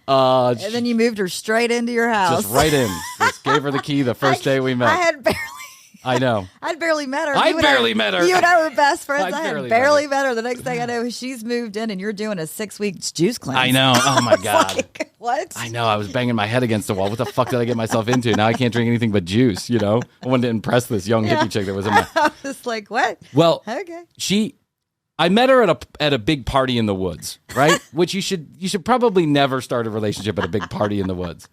And then you moved her straight into your house. Just right in. Just gave her the key the first day we met. I know. I'd barely met her. I barely met her. You and I were best friends. I barely had barely met her. The next thing I know, she's moved in and you're doing a 6-week juice cleanse. I know. Oh, my God. Like, what? I know. I was banging my head against the wall. What the fuck did I get myself into? Now I can't drink anything but juice, I wanted to impress this young hippie chick that was in my... I was like, what? Well, okay. I met her at a big party in the woods, right? Which you should probably never start a relationship at a big party in the woods.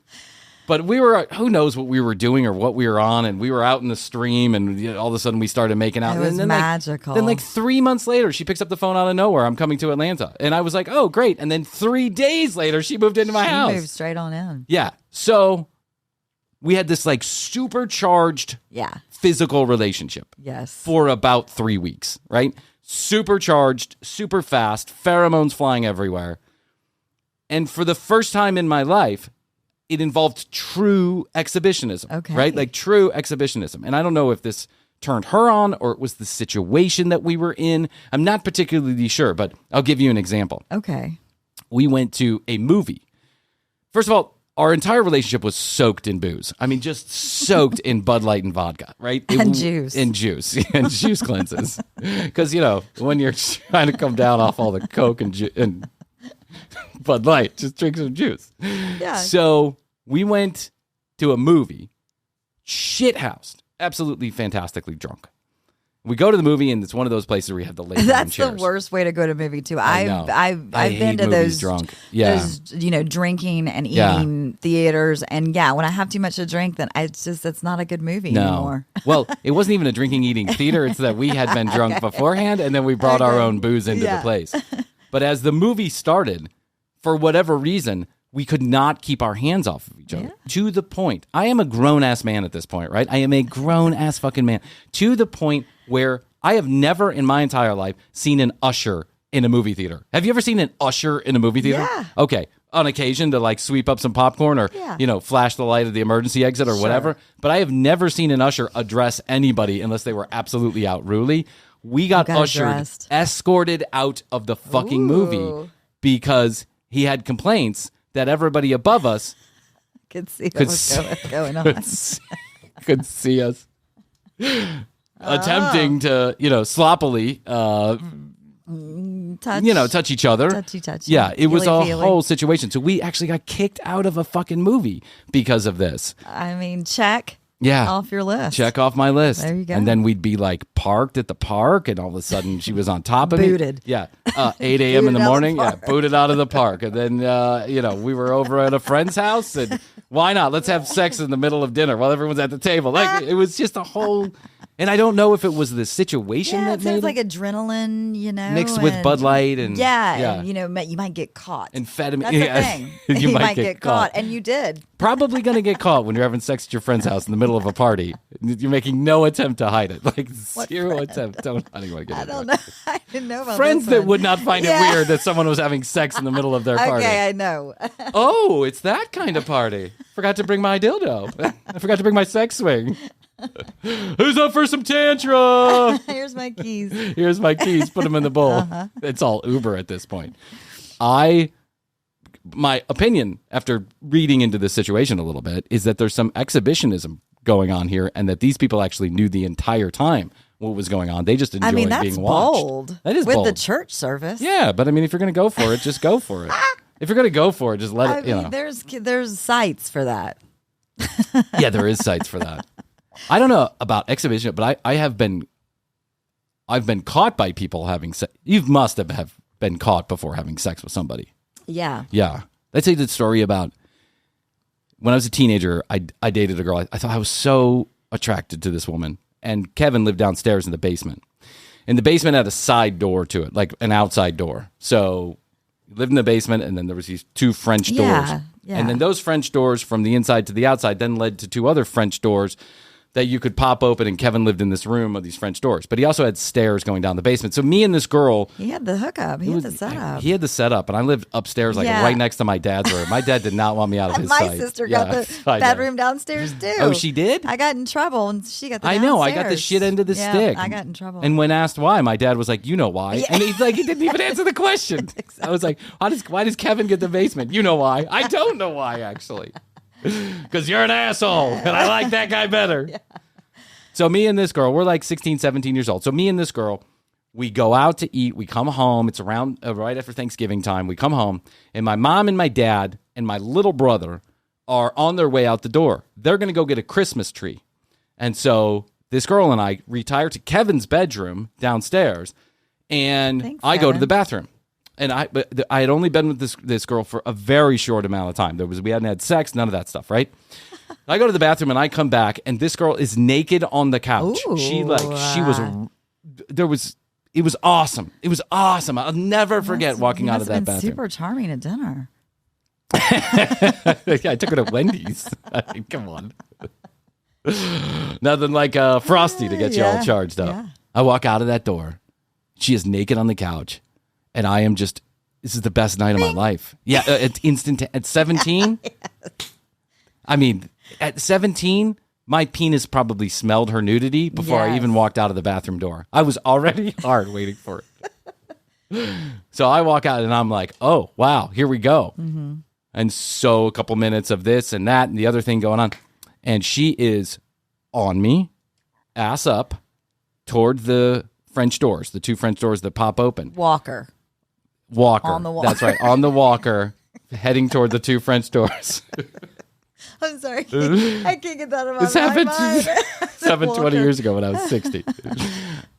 But who knows what we were doing or what we were on, and we were out in the stream, and all of a sudden we started making out. It was magical. Then 3 months later, she picks up the phone out of nowhere. I'm coming to Atlanta. And I was like, oh, great. And then 3 days later, she moved into my house. She moved straight on in. Yeah. So we had this supercharged physical relationship. Yes. For about 3 weeks, right? Supercharged, super fast, pheromones flying everywhere. And for the first time in my life, it involved true exhibitionism, right? Like true exhibitionism. And I don't know if this turned her on or it was the situation that we were in. I'm not particularly sure, but I'll give you an example. Okay. We went to a movie. First of all, our entire relationship was soaked in booze. I mean, just soaked in Bud Light and vodka, right? Juice. And juice. And juice cleanses. Because, when you're trying to come down off all the Coke and Bud Light, just drink some juice. Yeah. So we went to a movie, shithoused, absolutely fantastically drunk. We go to the movie, and it's one of those places where you have the lay That's chairs. the worst way to go to a movie too. I've been to those drunk. Yeah. Those drinking and eating theaters, and when I have too much to drink, then it's not a good movie anymore. Well, it wasn't even a drinking eating theater. It's that we had been drunk beforehand, and then we brought our own booze into the place. But as the movie started, for whatever reason, we could not keep our hands off of each other. Yeah. To the point, I am a grown-ass man at this point, right? I am a grown-ass fucking man. To the point where I have never in my entire life seen an usher in a movie theater. Have you ever seen an usher in a movie theater? Yeah. Okay. On occasion to sweep up some popcorn or, flash the light of the emergency exit or whatever. But I have never seen an usher address anybody unless they were absolutely outrunly. We got ushered, escorted out of the fucking movie because he had complaints that everybody above us could see what was going on. Could see us attempting to, sloppily, touch each other. Touchy. Yeah, it was a whole situation. So we actually got kicked out of a fucking movie because of this. I mean, check. Yeah. Off your list. Check off my list. There you go. And then we'd be parked at the park, and all of a sudden she was on top of me. Booted. Yeah. 8 a.m. in the morning. Yeah. Booted out of the park. And then, we were over at a friend's house, and why not? Let's have sex in the middle of dinner while everyone's at the table. It was just a whole And I don't know if it was the situation that it made sounds like adrenaline, mixed with Bud Light and and, you might get caught. Amphetamine. That's the thing. You might get caught, and you did. Probably going to get caught when you're having sex at your friend's house in the middle of a party. You're making no attempt to hide it. Like zero attempt. I don't want to get I into don't it. know. I didn't know about Friends this that one. would not find it weird that someone was having sex in the middle of their party. Okay, I know. Oh, it's that kind of party. Forgot to bring my dildo. I forgot to bring my sex swing. Who's up for some tantra? Here's my keys. Here's my keys. Put them in the bowl. It's all Uber at this point. My opinion after reading into this situation a little bit is that there's some exhibitionism going on here, and that these people actually knew the entire time what was going on. They just enjoyed that's being watched. bold. That is with bold. the church service. Yeah, but I mean, if you're going to go for it, just go for it. If you're going to go for it, just let it. There's sites for that. Yeah, there is sites for that. I don't know about exhibition, but I've been caught by people having sex. You must have been caught before having sex with somebody. Yeah. Yeah. Let's say the story about when I was a teenager, I dated a girl. I thought I was so attracted to this woman. And Kevin lived downstairs in the basement. And the basement had a side door to it, like an outside door. So you lived in the basement, and then there was these two French doors. Yeah. And then those French doors from the inside to the outside then led to two other French doors that you could pop open, and Kevin lived in this room of these French doors. But he also had stairs going down the basement. So me and this girl... He had the hookup. He had the setup. He had the setup, and I lived upstairs, right next to my dad's room. My dad did not want me out of his my sight. sister got the bedroom downstairs, too. Oh, she did? I got in trouble, and she got the I know. I got the shit end of the stick. I got in trouble. And when asked why, my dad was like, you know why. Yeah. And he's like, he didn't even answer the question. Exactly. I was like, why does Kevin get the basement? You know why. I don't know why, actually. Because you're an asshole, and I like that guy better. Yeah. So me and this girl, we're like 16, 17 years old. So me and this girl, we go out to eat. We come home. It's around right after Thanksgiving time. We come home, and my mom and my dad and my little brother are on their way out the door. They're going to go get a Christmas tree. And so this girl and I retire to Kevin's bedroom downstairs, and I go to the bathroom. And I had only been with this girl for a very short amount of time. We hadn't had sex, none of that stuff, right? I go to the bathroom and I come back, and this girl is naked on the couch. Ooh. It was awesome. It was awesome. I'll never forget walking out of that bathroom. Super charming at dinner. I took her to Wendy's. I mean, come on. Nothing like Frosty to get you all charged up. Yeah. I walk out of that door. She is naked on the couch, and I am just, this is the best night of my life. Yeah, it's instant. At 17, I mean, at 17, my penis probably smelled her nudity before I even walked out of the bathroom door. I was already hard waiting for it. So I walk out, and I'm like, oh, wow, here we go. Mm-hmm. And so a couple minutes of this and that and the other thing going on. And she is on me, ass up, toward the French doors, the two French doors that pop open. Walker. On the walker. That's right, on the walker, heading toward the two French doors. I'm sorry. I can't get that out of my mind. This happened 20 years ago when I was 60.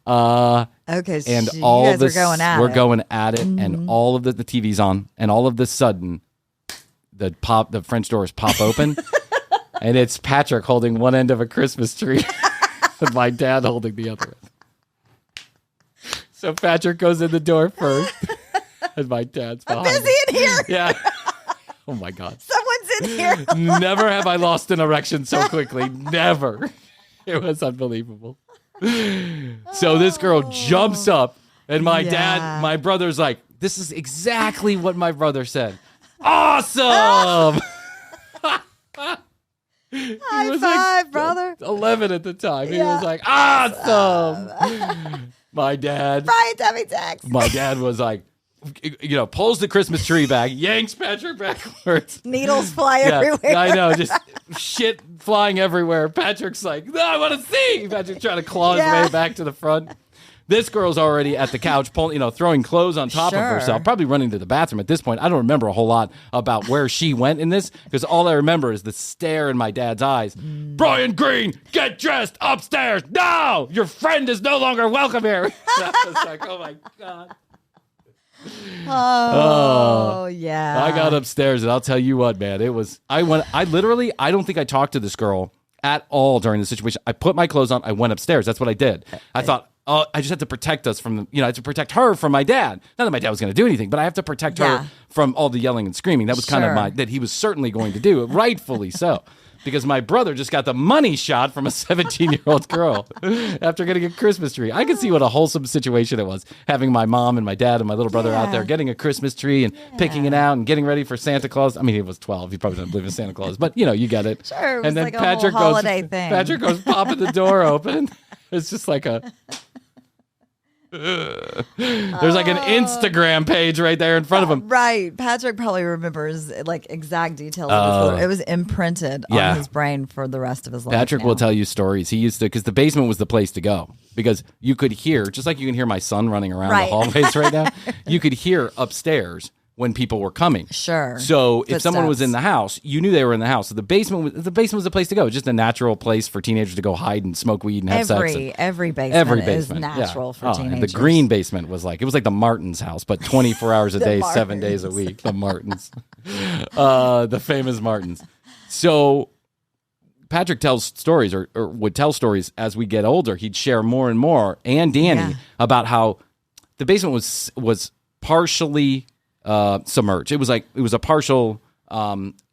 Okay, and you all guys this, are going at we're it. going at it, and all of the TV's on, and all of the sudden, the French doors pop open, and it's Patrick holding one end of a Christmas tree, and my dad holding the other end. So Patrick goes in the door first, and my dad's behind. I'm busy in here. Yeah. Oh my God. Someone's in here. Never have I lost an erection so quickly. Never. It was unbelievable. So this girl jumps up, and my dad, my brother's like, this is exactly what my brother said. Awesome. High five, brother. 11 at the time. He was like, awesome. My dad. Brian, tummy tax. My dad was like, pulls the Christmas tree back, yanks Patrick backwards. Needles fly everywhere. I know, just shit flying everywhere. Patrick's like, no, I want to see. Patrick's trying to claw his way back to the front. This girl's already at the couch, throwing clothes on top of herself, probably running to the bathroom at this point. I don't remember a whole lot about where she went in this, because all I remember is the stare in my dad's eyes. Brian Green, get dressed upstairs now. Your friend is no longer welcome here. I was like, oh my God. Oh, yeah. I got upstairs, and I'll tell you what, man, I don't think I talked to this girl at all during the situation. I put my clothes on. I went upstairs. That's what I did. I thought, oh, I just had to protect us from, I had to protect her from my dad. Not that my dad was going to do anything, but I have to protect her from all the yelling and screaming. That was kind of that he was certainly going to do, rightfully so. Because my brother just got the money shot from a 17-year-old girl after getting a Christmas tree. I could see what a wholesome situation it was, having my mom and my dad and my little brother out there getting a Christmas tree and picking it out and getting ready for Santa Claus. I mean, he was 12. He probably doesn't believe in Santa Claus, but you get it. Sure, it was and then like a whole holiday thing. Patrick goes popping the door open. It's just like a... There's like an Instagram page right there in front of him. Right. Patrick probably remembers like exact details of it was imprinted on his brain for the rest of his life. Patrick will tell you stories. He used to, because the basement was the place to go, because you could hear, just like you can hear my son running around the hallways right now, you could hear upstairs when people were coming. Sure. So if someone was in the house, you knew they were in the house. So the basement was the place to go. Just a natural place for teenagers to go hide and smoke weed and have sex. Every basement is natural for teenagers. The green basement was like the Martins house, but 24 hours a day, 7 days a week. The Martins. The famous Martins. So Patrick tells stories or would tell stories as we get older. He'd share more and more, and Danny, about how the basement was partially submerged. It was a partial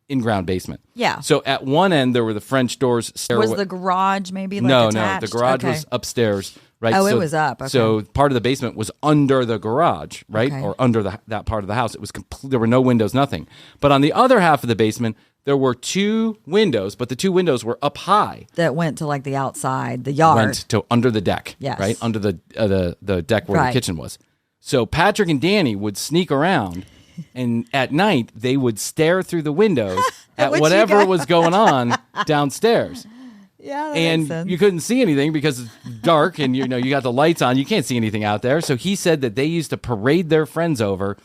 in-ground basement. Yeah. So at one end there were the French doors. Was the garage maybe attached? No. The garage was upstairs. Right. Oh, it was up. Okay. So part of the basement was under the garage, right, or under that part of the house. It was there were no windows, nothing. But on the other half of the basement, there were 2 windows, but the 2 windows were up high. That went to like the outside, the yard. Went to under the deck. Yes. Right under the deck where the kitchen was. So Patrick and Danny would sneak around, and at night they would stare through the windows at whatever was going on downstairs. Yeah, that and makes sense. You couldn't see anything because it's dark, and you got the lights on. You can't see anything out there. So he said that they used to parade their friends over,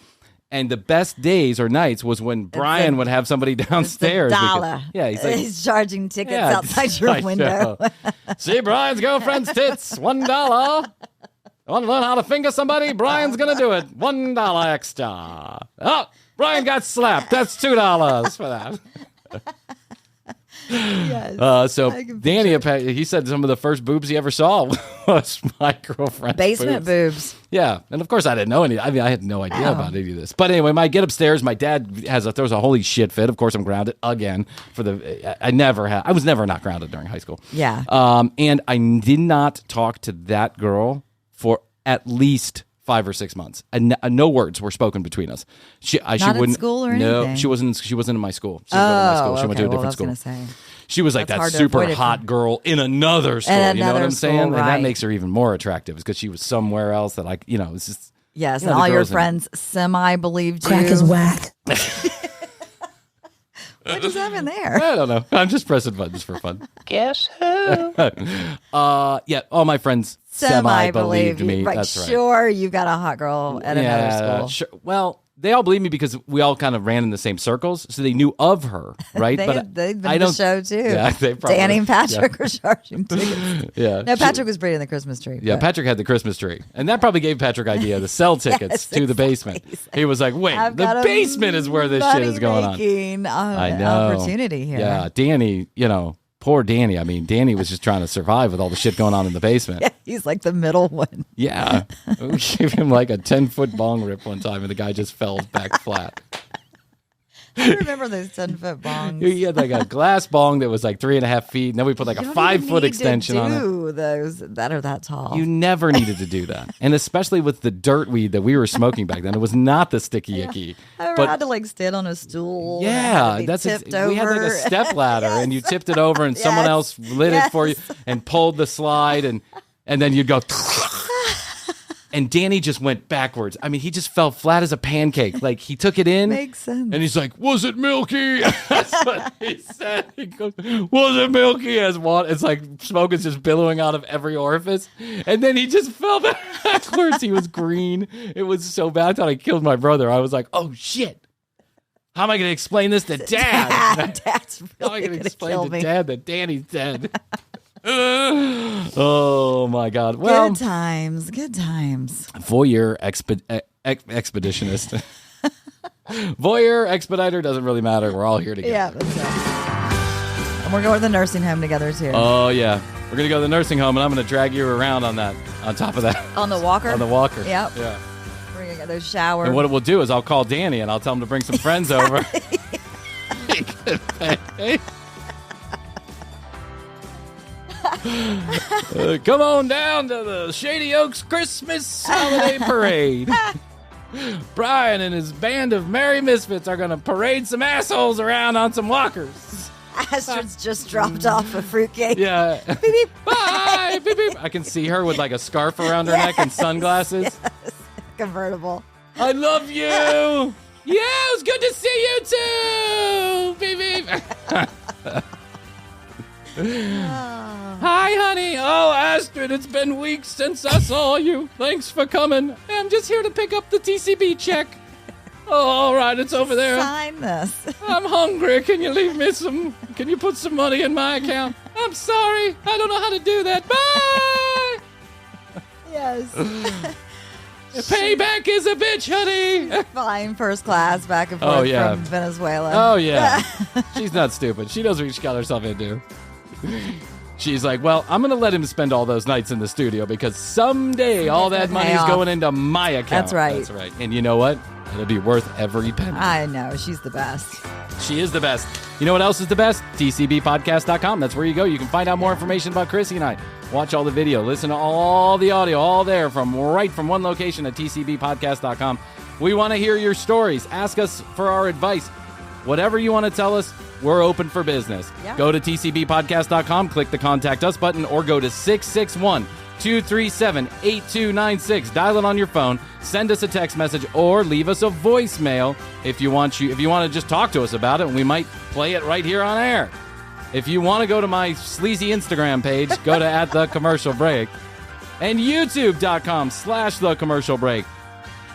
and the best days or nights was when Bryan would have somebody downstairs. It's $1. He's he's charging tickets outside your window. See Bryan's girlfriend's tits, $1. Want to learn how to finger somebody? Bryan's going to do it. $1 extra. Oh, Bryan got slapped. That's $2 for that. Yes. So Danny, he said some of the first boobs he ever saw was my girlfriend's basement boobs. Yeah, and of course I didn't know any. I mean, I had no idea about any of this. But anyway, I get upstairs. My dad throws a holy shit fit. Of course, I'm grounded again I was never not grounded during high school. Yeah. And I did not talk to that girl for at least 5 or 6 months, and no words were spoken between us. Not in school or anything? No, she wasn't in my school. She went to a different school. She was like that super hot girl in another school. You know what I'm saying? And that makes her even more attractive because she was somewhere else that it's just... Yes, and all your friends semi-believed you. Crack is whack. What just happened there? I don't know. I'm just pressing buttons for fun. Guess who? All my friends semi-believed me. Right, That's right. Sure, you got a hot girl at another school. Sure. Well, they all believed me because we all kind of ran in the same circles, so they knew of her, right? They've been to the show too. Yeah, they probably, Danny and Patrick were charging tickets. Yeah. No, Patrick was bringing the Christmas tree. Yeah, Patrick had the Christmas tree, and that probably gave Patrick idea to sell tickets to the basement. He was like, "Wait, the basement is where this shit is going on." I know. Opportunity here. Yeah, Danny, poor Danny. I mean, Danny was just trying to survive with all the shit going on in the basement. Yeah, he's like the middle one. Yeah. We gave him like a 10-foot bong rip one time, and the guy just fell back flat. I remember those 10-foot bongs. He had like a glass bong that was like 3.5 feet, and then we put like a 5-foot extension on it. Those that are that tall. You never needed to do that, and especially with the dirt weed that we were smoking back then, it was not the sticky icky. I remember I had to like stand on a stool. Yeah, we had like a step ladder, and you tipped it over, and someone else lit it for you and pulled the slide, and then you'd go. And Danny just went backwards. I mean, he just fell flat as a pancake. Like, he took it in. Makes sense. And he's like, "Was it milky?" That's what he said. He goes, "Was it milky?" As what? It's like smoke is just billowing out of every orifice. And then he just fell backwards. He was green. It was so bad. I thought I killed my brother. I was like, "Oh, shit. How am I going to explain this to Dad?" Dad's really How am I going to explain to me. Dad that Danny's dead? Oh my God! Well, good times. Voyeur expeditionist. Voyeur expediter doesn't really matter. We're all here together. Yeah. That's right. We're going to the nursing home together, too. Oh, yeah. We're going to go to the nursing home, and I'm going to drag you around on top of that. On the walker? On the walker. Yep. Yeah. We're going to get those showers. And what we'll do is I'll call Danny, and I'll tell him to bring some friends over. Come on down to the Shady Oaks Christmas Holiday Parade. Bryan and his band of merry misfits are going to parade some assholes around on some walkers. Astrid's just dropped off a fruitcake. Yeah. Beep, beep. Bye. Beep, beep. I can see her with like a scarf around her neck and sunglasses. Yes. Convertible. I love you. Yeah, it was good to see you too. Beep, beep. Hi, honey. Oh, Astrid, it's been weeks since I saw you. Thanks for coming. I'm just here to pick up the TCB check. Oh, all right, it's over there. Sign this. I'm hungry. Can you leave me some? Can you put some money in my account? I'm sorry. I don't know how to do that. Bye. Yes. Payback is a bitch, honey. Flying first class back and forth from Venezuela. Oh, yeah. She's not stupid. She knows what she got herself into. She's like, well, I'm going to let him spend all those nights in the studio because someday all that money's going into my account. That's right. That's right. And you know what? It'll be worth every penny. I know. She's the best. She is the best. You know what else is the best? TCBpodcast.com. That's where you go. You can find out more information about Krissy and I. Watch all the video. Listen to all the audio, all there from one location at TCBpodcast.com. We want to hear your stories. Ask us for our advice. Whatever you want to tell us, we're open for business. Yeah. Go to TCBpodcast.com, click the Contact Us button, or go to 661-237-8296. Dial it on your phone, send us a text message, or leave us a voicemail if you want to just talk to us about it, and we might play it right here on air. If you want to go to my sleazy Instagram page, go to @thecommercialbreak and youtube.com/thecommercialbreak.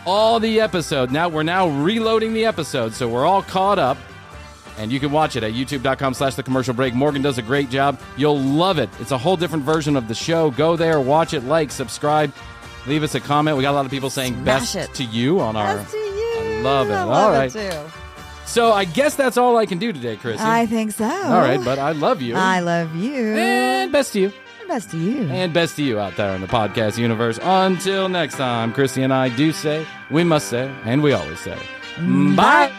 All the episodes. We're now reloading the episodes, so we're all caught up. And you can watch it at youtube.com/thecommercialbreak. Morgan does a great job. You'll love it. It's a whole different version of the show. Go there, watch it, like, subscribe, leave us a comment. We got a lot of people saying Smash best it. to you on our... Best to you. I love it. I All love right. it too. So I guess that's all I can do today, Krissy. I think so. All right, but I love you. I love you. And best to you. Best to you. And best to you out there in the podcast universe. Until next time, Krissy and I do say, we must say, and we always say, bye.